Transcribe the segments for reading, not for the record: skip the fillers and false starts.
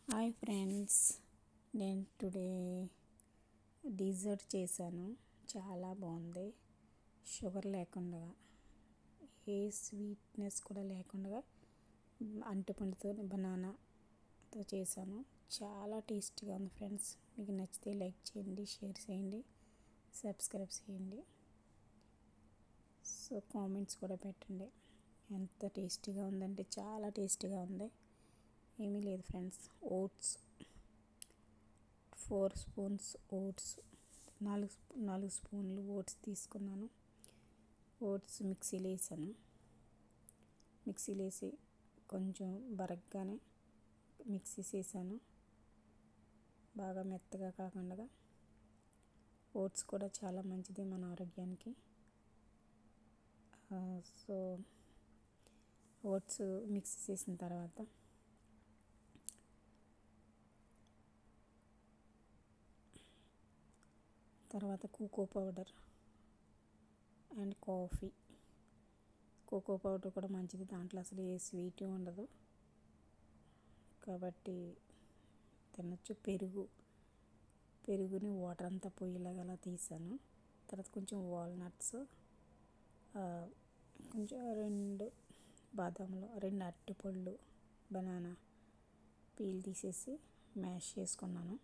Hi friends, నేను today desert చేశాను. చాలా బాగుంది. షుగర్ లేకుండా, ఏ స్వీట్నెస్ కూడా లేకుండా అరటిపండుతో బనానాతో చేశాను. చాలా టేస్టీగా ఉంది ఫ్రెండ్స్. మీకు నచ్చితే లైక్ చేయండి, షేర్ చేయండి, సబ్స్క్రైబ్ చేయండి. సో కామెంట్స్ కూడా పెట్టండి. ఎంత టేస్టీగా ఉందంటే చాలా టేస్టీగా ఉంది. ఏమీ లేదు ఫ్రెండ్స్, ఓట్స్ 4 స్పూన్స్ ఓట్స్, 4 స్పూన్లు ఓట్స్ తీసుకున్నాను. ఓట్స్ మిక్సీలో వేసి కొంచెం బరగ్గానే మిక్సీ చేశాను. బాగా మెత్తగా కాకుండా. ఓట్స్ కూడా చాలా మంచిది మన ఆరోగ్యానికి. సో ఓట్స్ మిక్సీ చేసిన తర్వాత cocoa powder and coffee. Cocoa powder కూడా మంచిది, దాంట్లో అసలు ఏ స్వీట్ ఉండదు కాబట్టి తినచ్చు. పెరుగుని వాటర్ అంతా పోయేలాగా అలా తీసాను. తర్వాత కొంచెం వాల్నట్స్, కొంచెం 2 బాదాములు, 2 అరటిపళ్ళు, బనానా పీల్ తీసేసి మ్యాష్ చేసుకున్నాను.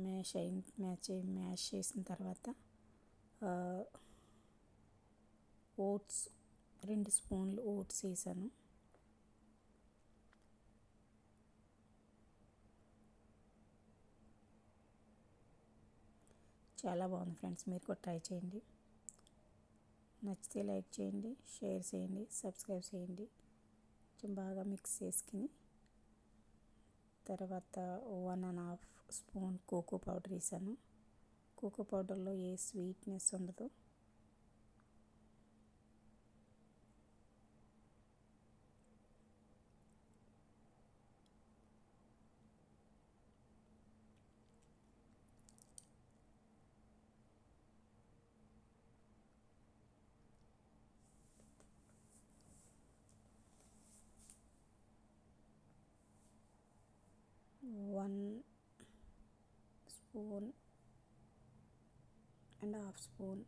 మ్యాష్ చేసిన తర్వాత ఓట్స్ 2 స్పూన్లు ఓట్స్ వేసాను. చాలా బాగుంది ఫ్రెండ్స్, మీరు కూడా ట్రై చేయండి. నచ్చితే లైక్ చేయండి, షేర్ చేయండి, సబ్స్క్రైబ్ చేయండి. కొంచెం బాగా మిక్స్ చేసుకుని తర్వాత 1.5 స్పూన్ కోకో పౌడర్ వేసాను. కోకో పౌడర్లో ఏ స్వీట్నెస్ ఉండదు. One spoon and half spoon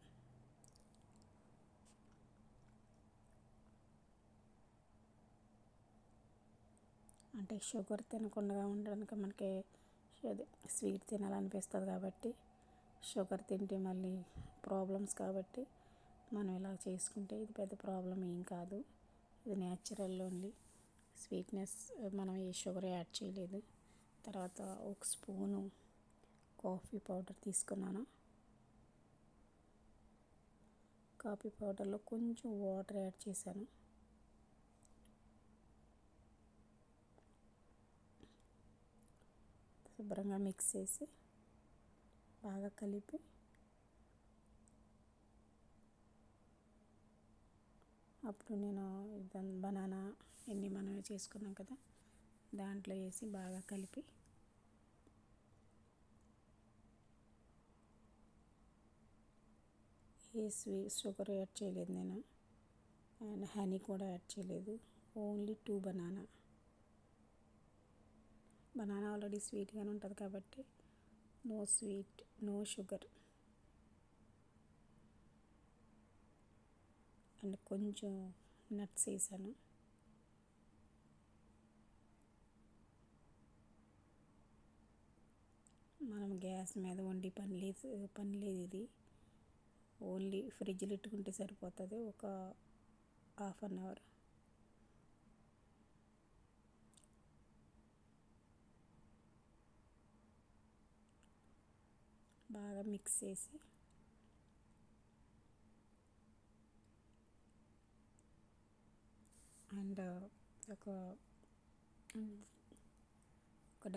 అంటే షుగర్ తినకుండా ఉండడానికి మనకి స్వీట్ తినాలనిపిస్తుంది కాబట్టి, షుగర్ తింటే మళ్ళీ ప్రాబ్లమ్స్ కాబట్టి మనం ఇలా చేసుకుంటే ఇది పెద్ద ప్రాబ్లం ఏం కాదు. ఇది న్యాచురల్ ఓన్లీ స్వీట్నెస్, మనం ఏ షుగర్ యాడ్ చేయలేదు. తర్వాత 1 స్పూను కాఫీ పౌడర్ తీసుకున్నాను. కాఫీ పౌడర్లో కొంచెం వాటర్ యాడ్ చేశాను. శుభ్రంగా మిక్స్ చేసి బాగా కలిపి అప్పుడు నేను బనానా ఎన్ని మనం చేసుకున్నాం కదా, దాంట్లో వేసి బాగా కలిపి షుగర్ యాడ్ చేయలేదు నేను, అండ్ హనీ కూడా యాడ్ చేయలేదు. ఓన్లీ 2 బనానా ఆల్రెడీ స్వీట్గానే ఉంటుంది కాబట్టి no sweet, no sugar. And కొంచెం నట్స్ వేసాను. మనం గ్యాస్ మీద వండి పని లేదు. ఇది ఓన్లీ ఫ్రిడ్జ్లో పెట్టుకుంటే సరిపోతుంది. ఒక ½ అన్ అవర్ బాగా మిక్స్ చేసి అండ్ ఒక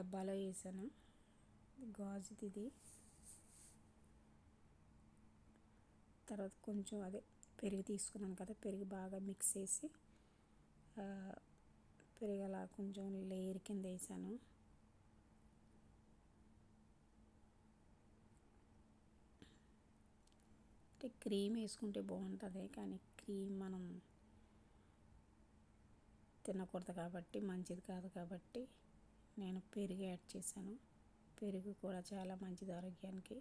డబ్బాలో వేసాను. గాజుది ఇది. తర్వాత కొంచెం పెరుగు తీసుకున్నాను కదా, పెరుగు బాగా మిక్స్ చేసి పెరుగు అలా కొంచెం లేయర్ కింద వేసాను. అంటే క్రీమ్ వేసుకుంటే బాగుంటుంది, కానీ క్రీమ్ మనం తినకూడదు కాబట్టి, మంచిది కాదు కాబట్టి నేను పెరుగు యాడ్ చేశాను. పెరుగు కూడా చాలా మంచిది ఆరోగ్యానికి.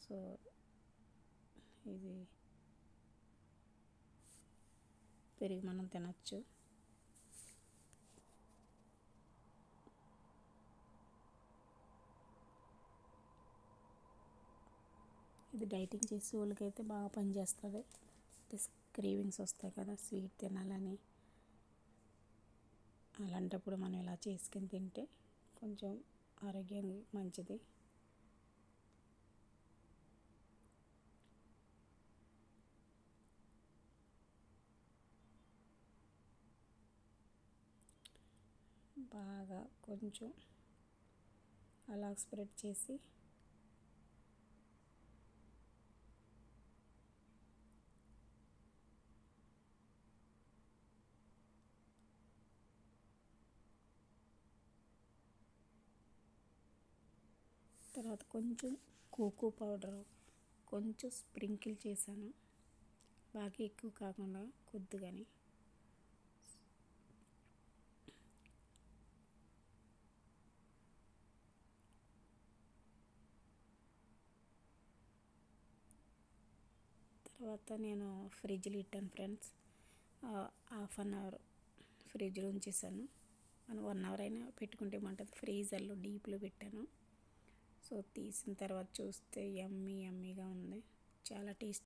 సో ఇది పెరుగు మనం తినచ్చు. ఇది డైటింగ్ చేసే వాళ్ళకైతే బాగా పనిచేస్తుంది. క్రేవింగ్స్ వస్తాయి కదా స్వీట్ తినాలని, అలాంటప్పుడు మనం ఇలా చేసుకుని తింటే కొంచెం ఆరోగ్యానికి మంచిది. బాగా కొంచెం అలా స్ప్రెడ్ చేసి తర్వాత కొంచెం కోకో పౌడర్ కొంచెం స్ప్రింకిల్ చేశాను, బాగా ఎక్కువ కాకుండా కొద్దిగాని. తర్వాత నేను ఫ్రిడ్జ్లో పెట్టాను ఫ్రెండ్స్. 1/2 అవర్ ఫ్రిడ్జ్లో ఉంచేసాను. మనం 1 అవర్ అయినా పెట్టుకుంటే ఏమంటుంది, ఫ్రీజర్లో డీప్లో పెట్టాను. సో తీసిన తర్వాత చూస్తే యమ్మీగా ఉంది, చాలా టేస్ట్